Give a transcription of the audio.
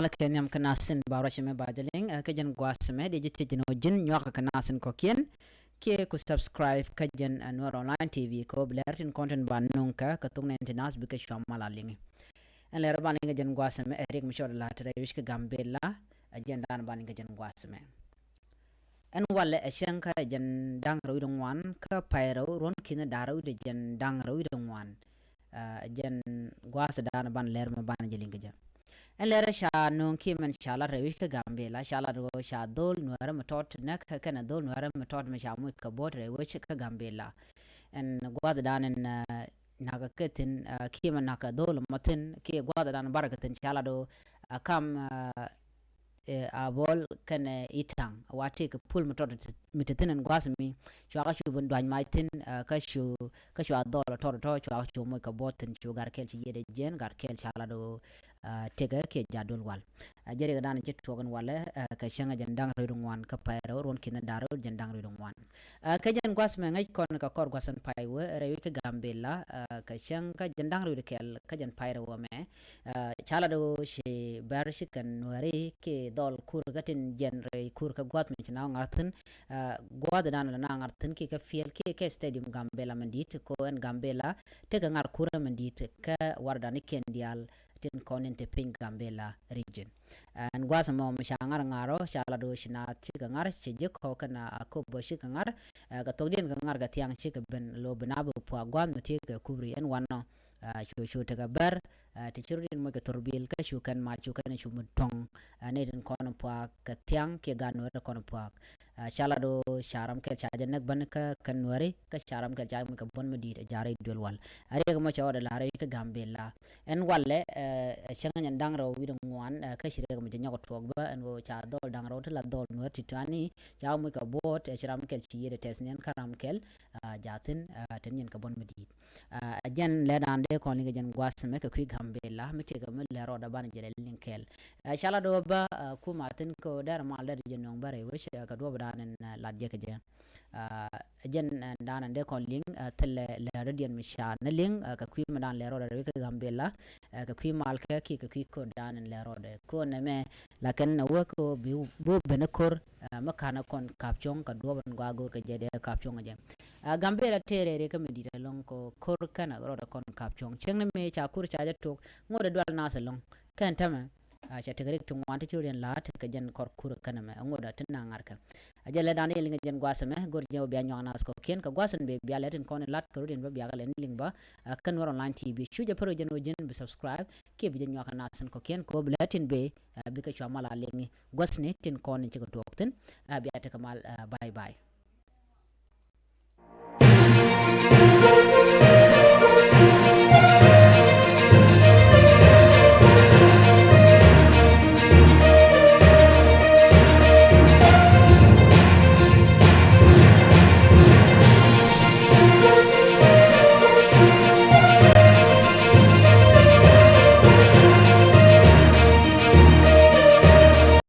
mala kenyam kanasin barashime bajaling kajan guasme digit jinojin nyak kanasin kokien ke ku subscribe kajan Anwar Online TV ko blertin content banunka katung nentenas bika shwamala lingi en lera bani kajan guasme erik mishor la tere wishka gambela agenda bani kajan guasme en wala eshanka jan dang roidong wan ka pairo ron kina daro de jan dang roidong wan jan guasa dan ban lerma ban jeling kajan en lera sha non kimen shala rewi ka gambela shala ro sha dol nuara matot nak kana dol nuara matot ma sha mu ka bot rewi ka gambela en gwada danen naga ketin kimen naka dol matin ki gwada dan barakatin shala do kam a bol kana itang wati ka pul matot miteten gwasmi chwa shu bun dwan maitin ka shu dol to chwa shu mu ka botin chu gar kel chi yede jen gar kel shala do tega ke jadol wal jere ga dan ci togan wala ka shanga jandang redung wan ka payro ron kina daro jandang redung wan ka jan gwas me ngai kon ka kor gwasan paywe rewi ka gambela ka shanga jandang rewi kel ka jan payro wa me chala do shi bar shi kan wari ke dol kur gatin jen re kur ka gwat me china ngartin gwad dan na ngartin ki ka fiel ke stadium gambela mandit ko en gambela tega ngar kura mandit ka wardani ken dial tin konin te ping gambela region an gwasa mo mashangar ngaro shala do shina chiga ngar chije ko kana ko bo shika ngar ga togdien ga ngar ga tiang chika ben lo benabo po agwan mati ga kubri en wanno shu taga ber ti chirdin mo ga torbil ka shu kan ma chu kan shu mutong ne den kono po ka tiang ke ga no kono po shala do sharam ke chaje nak ban ka kanwari ka sharam ke jam ka bon medi jare dolwal are ga mo chawda la re ka gambela en walle shanga nyan dang raw widong wan ka shire ga mo nyako togba en go cha dol dang raw la dol no titani cha mo ka bot sharam kel chi yede tesnen karam kel jatin ten nyen ka bon medi jen le dande ko linga jen gwasme ka kwi gambela mi te ga mo le roda ban jele linkel shala do ba ku matin ko dar mal dar jen non bare wish ka do danen la je ka jen jen danan de ko ling tele le radian mi sha na ling ka kwi ma dan le roda ka gambela ka kwi mal ka ki ka kwi ko danen le roda ko na me la ken na wo ko bi bo benakor makana kon kapchong ka do ban gwa go ka jede kapchong jen gambela tere re ka medita long ko kor kana roda kon kapchong cheng me cha kur cha jatok ngode dwal na salong kan tama cha tegrik tung wanti churen la te ka jen kor kur kana me ngoda tin na ngar ka ajale dani linga jen gwasa me gor nyaw biya nyong nas ko ken ka gwasan be biya letin kon lat ko rin ba biya galen ling ba kan war online tv chuje pro jen o jen be subscribe ke bi jen nyok nasan ko ken ko letin be bi ka chwa mala lingi gwasne tin kon ci ko tok tin biya te kamal bye bye